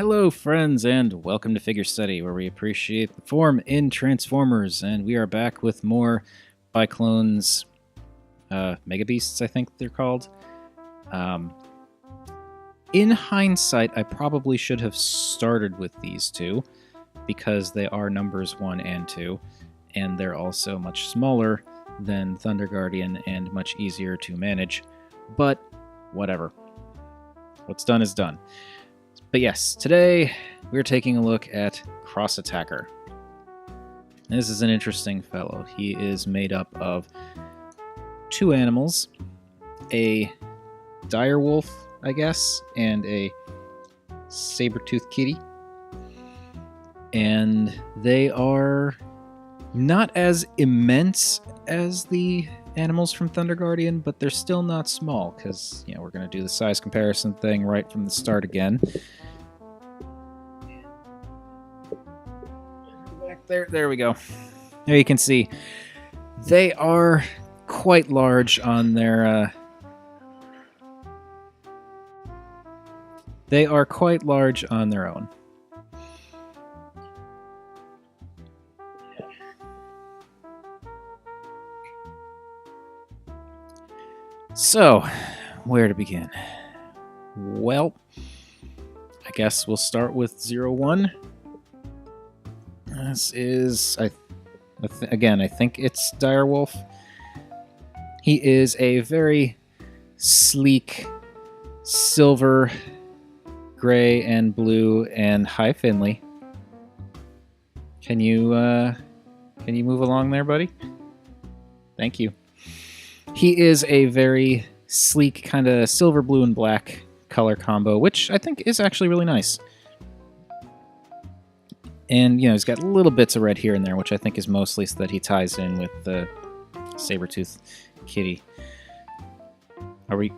Hello, friends, and welcome to Figure Study, where we appreciate the form in Transformers. And we are back with more Biklonz Mega Beasts, I think they're called. In hindsight, I probably should have started with these two, because they are numbers 1 and 2, and they're also much smaller than Thunder Guardian and much easier to manage. But whatever. What's done is done. But yes, today we're taking a look at Cross Attacker. This is an interesting fellow. He is made up of two animals, a dire wolf, I guess, and a saber-toothed kitty. And they are not as immense as the animals from Thunder Guardian, but they're still not small, because, you know, we're going to do the size comparison thing right from the start again. Back there we go. There you can see they are quite large on their own. So, where to begin? Well, I guess we'll start with 01. This is, again, I think it's Direwolf. He is a very sleek, silver, gray, and blue, and hi, Finley. Can you move along there, buddy? Thank you. He is a very sleek, kind of silver, blue, and black color combo, which I think is actually really nice. And, you know, he's got little bits of red here and there, which I think is mostly so that he ties in with the Saber-Toothed Kitty. Are we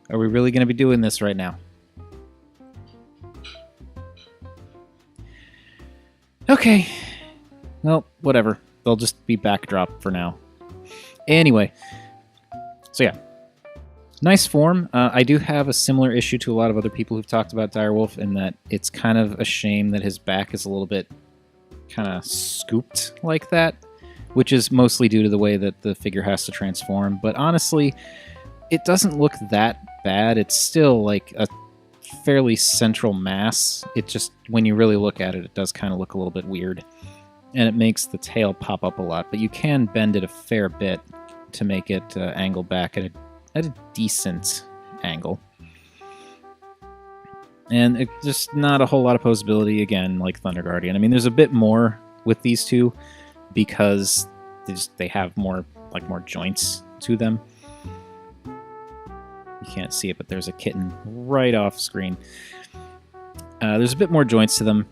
really going to be doing this right now? Okay. Well, whatever. They'll just be backdrop for now. Anyway. So yeah, nice form. I do have a similar issue to a lot of other people who've talked about Direwolf in that it's kind of a shame that his back is a little bit kind of scooped like that, which is mostly due to the way that the figure has to transform. But honestly, it doesn't look that bad. It's still like a fairly central mass. It just, when you really look at it, it does kind of look a little bit weird. And it makes the tail pop up a lot, but you can bend it a fair bit to make it angle back at a decent angle. And it's just not a whole lot of posability, again, like Thunder Guardian. I mean, there's a bit more with these two because they have more joints to them. You can't see it, but there's a kitten right off screen. There's a bit more joints to them,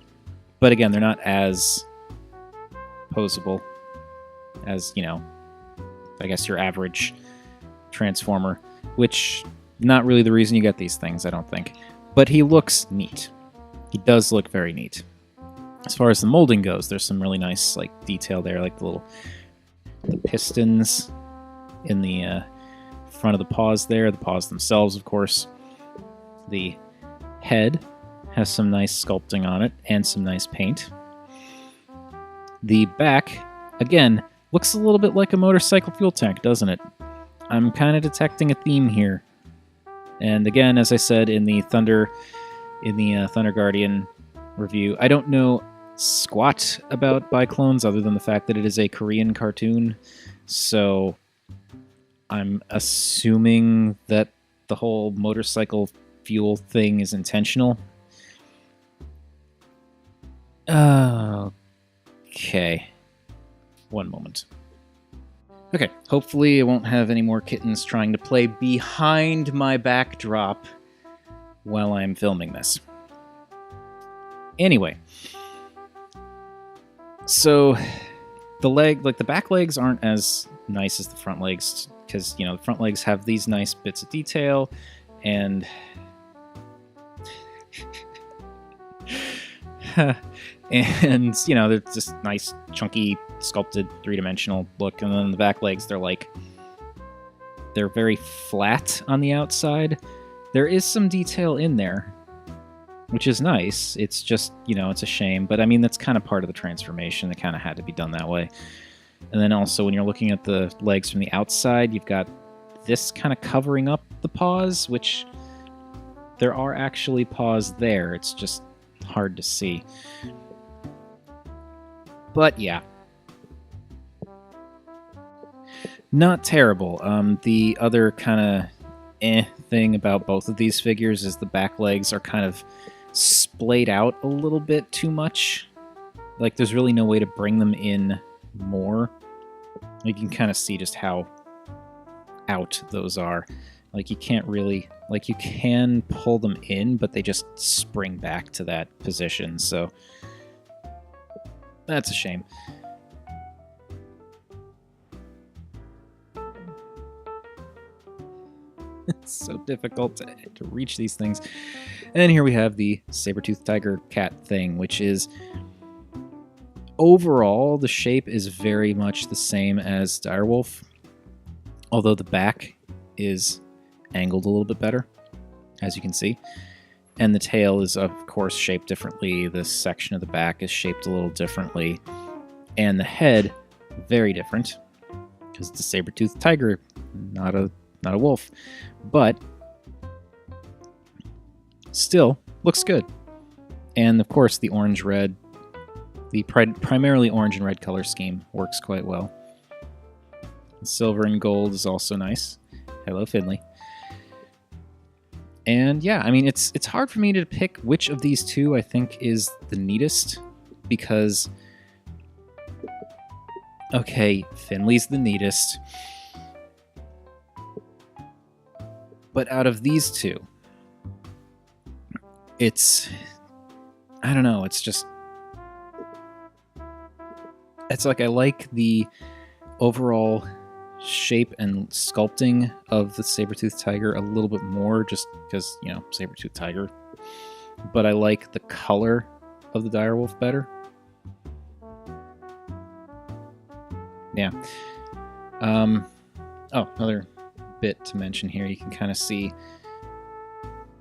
but again, they're not as posable as, you know, I guess your average Transformer, which not really the reason you get these things, I don't think. But he looks neat. He does look very neat. As far as the molding goes, there's some really nice detail there, like the pistons in the front of the paws there, the paws themselves, of course. The head has some nice sculpting on it and some nice paint. The back, again, looks a little bit like a motorcycle fuel tank, doesn't it? I'm kind of detecting a theme here. And again, as I said in the Thunder Guardian review, I don't know squat about Biklonz other than the fact that it is a Korean cartoon. So I'm assuming that the whole motorcycle fuel thing is intentional. Okay. One moment. Okay, hopefully I won't have any more kittens trying to play behind my backdrop while I'm filming this. Anyway, so the back legs aren't as nice as the front legs because, you know, the front legs have these nice bits of detail and and, you know, they're just nice, chunky, sculpted, three-dimensional look. And then the back legs, they're very flat on the outside. There is some detail in there, which is nice. It's just, you know, it's a shame. But I mean, that's kind of part of the transformation. It kind of had to be done that way. And then also when you're looking at the legs from the outside, you've got this kind of covering up the paws, which there are actually paws there. It's just hard to see. But yeah. Not terrible. The other kind of thing about both of these figures is the back legs are kind of splayed out a little bit too much. Like, there's really no way to bring them in more. You can kind of see just how out those are. Like, you can't really... Like, you can pull them in, but they just spring back to that position, so... That's a shame. It's so difficult to reach these things. And here we have the Saber-Toothed Tiger Cat thing, which is... Overall, the shape is very much the same as Direwolf, although the back is angled a little bit better, as you can see. And the tail is, of course, shaped differently. This section of the back is shaped a little differently. And the head, very different, because it's a saber-toothed tiger, not a wolf. But still, looks good. And, of course, the orange-red, the primarily orange and red color scheme works quite well. Silver and gold is also nice. Hello, Finley. And yeah, I mean, it's hard for me to pick which of these two I think is the neatest, because... Okay, Finley's the neatest. But out of these two, it's... I don't know, it's just... It's like I like the overall shape and sculpting of the Saber-Toothed Tiger a little bit more, just because, you know, Saber-Toothed Tiger. But I like the color of the Direwolf better. Yeah. Oh, another bit to mention here. You can kind of see,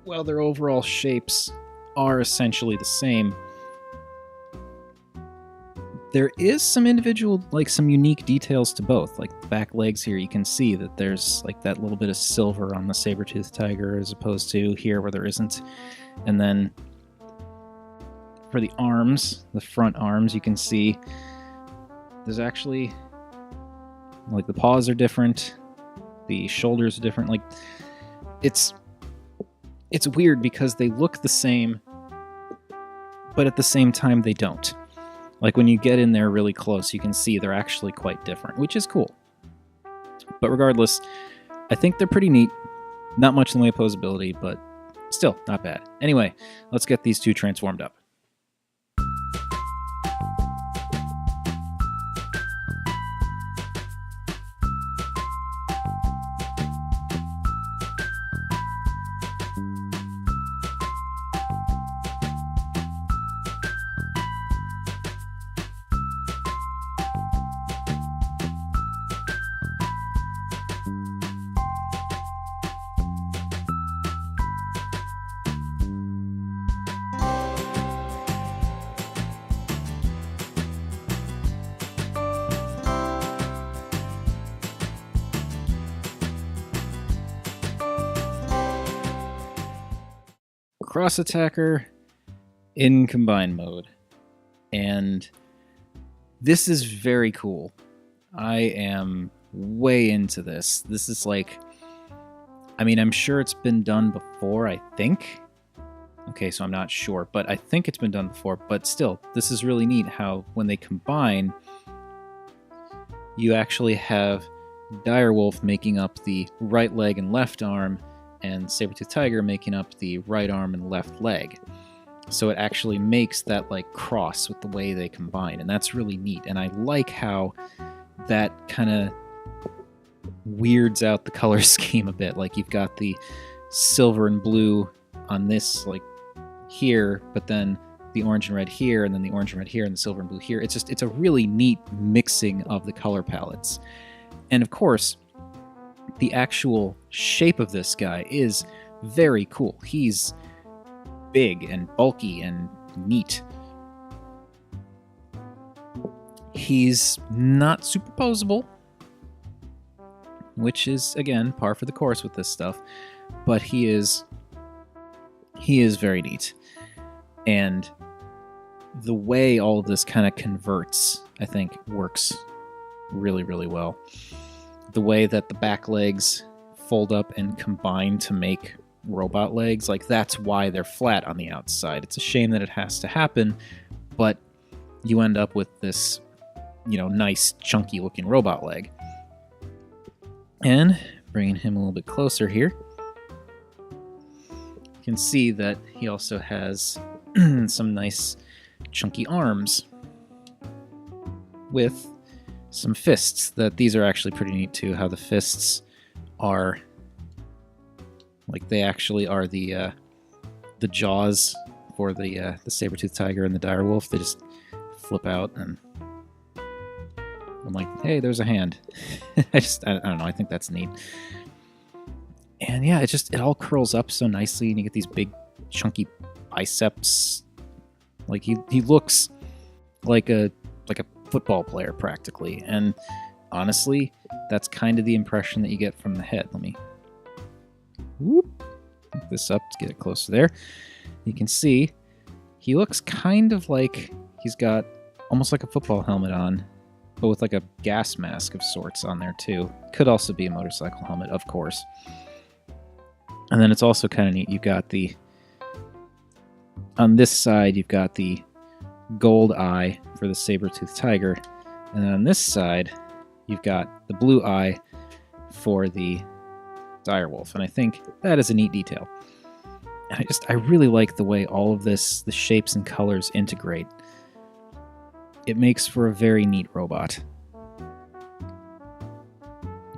while their overall shapes are essentially the same, there is some individual, like some unique details to both. Like the back legs here, you can see that there's like that little bit of silver on the Saber-Toothed Tiger as opposed to here where there isn't. And then for the arms, the front arms, you can see there's actually, like, the paws are different, the shoulders are different. Like, it's weird because they look the same, but at the same time they don't. Like, when you get in there really close, you can see they're actually quite different, which is cool. But regardless, I think they're pretty neat. Not much in the way of posability, but still, not bad. Anyway, let's get these two transformed up. Cross Attacker in combined mode, and this is very cool. I am way into this. This is like, I mean, I'm sure it's been done before, I think. Okay, so I'm not sure, but I think it's been done before, but still, this is really neat how when they combine, you actually have Direwolf making up the right leg and left arm, and Saber-Toothed Tiger making up the right arm and left leg. So it actually makes that like cross with the way they combine, and that's really neat. And I like how that kind of weirds out the color scheme a bit. Like, you've got the silver and blue on this, like, here, but then the orange and red here, and then the orange and red here, and the silver and blue here. It's a really neat mixing of the color palettes. And of course, the actual shape of this guy is very cool. He's big and bulky and neat. He's not superposable, which is, again, par for the course with this stuff, but he is very neat. And the way all of this kind of converts, I think, works really, really well. The way that the back legs fold up and combine to make robot legs, like, that's why they're flat on the outside. It's a shame that it has to happen, but you end up with this, nice, chunky looking robot leg. And bringing him a little bit closer here, you can see that he also has some nice chunky arms with some fists. That these are actually pretty neat too, how the fists are like, they actually are the jaws for the saber-toothed tiger and the dire wolf. They just flip out, and I'm like, hey, there's a hand. I don't know, I think that's neat. And yeah, it all curls up so nicely, and you get these big chunky biceps. Like, he looks like a football player practically, and honestly, that's kind of the impression that you get from the head. Let me pick this up to get it closer there. You can see he looks kind of like he's got almost like a football helmet on, but with like a gas mask of sorts on there too. Could also be a motorcycle helmet, of course. And then it's also kind of neat, you've got on this side, you've got the gold eye for the saber-toothed tiger, and then on this side, you've got the blue eye for the dire wolf, and I think that is a neat detail. And I really like the way all of this, the shapes and colors integrate. It makes for a very neat robot.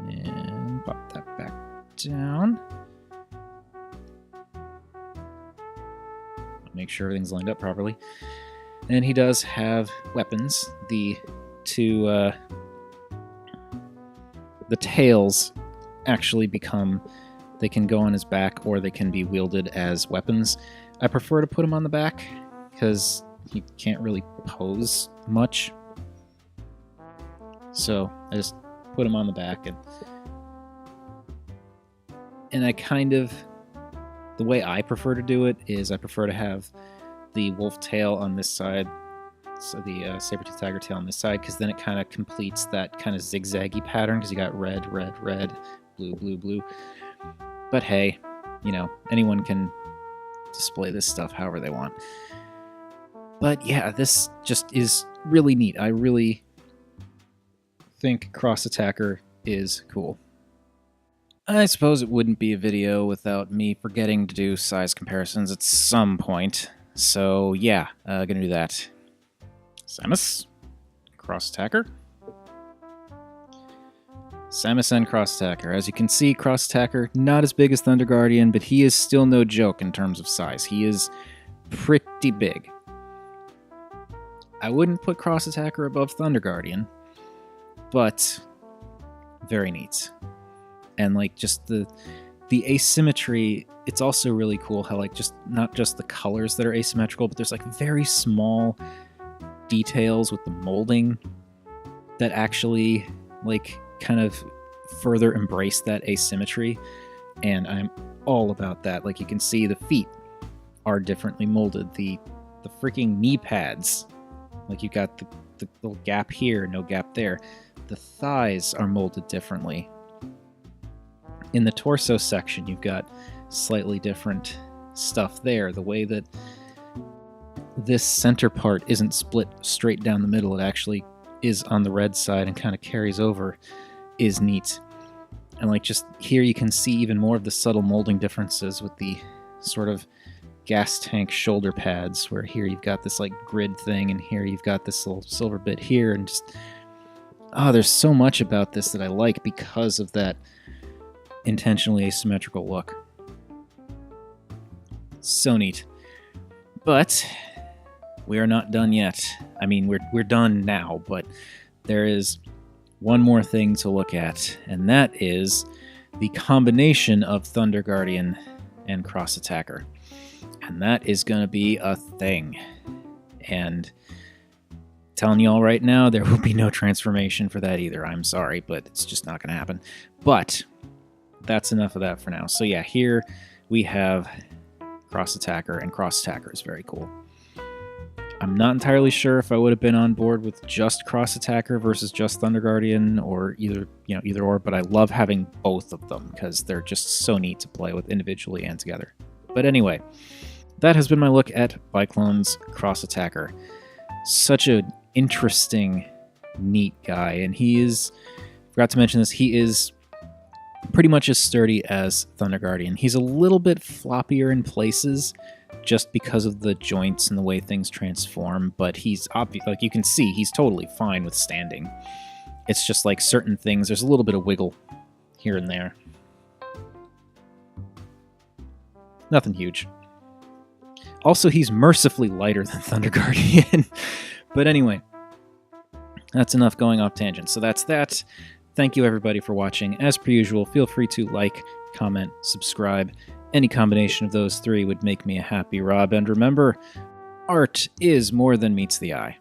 And pop that back down. Make sure everything's lined up properly. And he does have weapons. The tails actually they can go on his back, or they can be wielded as weapons. I prefer to put him on the back because he can't really pose much. So I just put him on the back, and I kind of, the way I prefer to do it is I prefer to have the wolf tail on this side, so the saber-toothed tiger tail on this side, because then it kind of completes that kind of zigzaggy pattern, because you got red, red, red, blue, blue, blue. But hey, anyone can display this stuff however they want. But yeah, this just is really neat. I really think Cross Attacker is cool. I suppose it wouldn't be a video without me forgetting to do size comparisons at some point. So yeah, gonna do that. Samus, Cross Attacker. Samus and Cross Attacker. As you can see, Cross Attacker, not as big as Thunder Guardian, but he is still no joke in terms of size. He is pretty big. I wouldn't put Cross Attacker above Thunder Guardian, but very neat. And like, just the asymmetry, it's also really cool how, like, just not just the colors that are asymmetrical, but there's like very small details with the molding that actually like kind of further embrace that asymmetry, and I'm all about that. Like, you can see the feet are differently molded, the freaking knee pads, like you got the little gap here, no gap there. The thighs are molded differently. In the torso section, you've got slightly different stuff there. The way that this center part isn't split straight down the middle, it actually is on the red side and kind of carries over, is neat. And like, just here you can see even more of the subtle molding differences with the sort of gas tank shoulder pads, where here you've got this like grid thing, and here you've got this little silver bit here, and just, there's so much about this that I like because of that intentionally asymmetrical look. So neat. But we are not done yet. I mean, we're done now, but there is one more thing to look at, and that is the combination of Thunder Guardian and Cross Attacker. And that is going to be a thing. And telling you all right now, there will be no transformation for that either. I'm sorry, but it's just not going to happen. But that's enough of that for now. So yeah, here we have Cross Attacker, and Cross Attacker is very cool. I'm not entirely sure if I would have been on board with just Cross Attacker versus just Thunder Guardian, or either or, but I love having both of them because they're just so neat to play with individually and together. But anyway, that has been my look at Biklonz Cross Attacker. Such an interesting, neat guy, and he is, forgot to mention this, he is pretty much as sturdy as Thunder Guardian. He's a little bit floppier in places, just because of the joints and the way things transform, but he's obvious, like you can see, he's totally fine with standing. It's just like certain things, there's a little bit of wiggle here and there. Nothing huge. Also, he's mercifully lighter than Thunder Guardian. But anyway, that's enough going off tangent. So that's that. Thank you everybody for watching. As per usual, feel free to like, comment, subscribe. Any combination of those three would make me a happy Rob. And remember, art is more than meets the eye.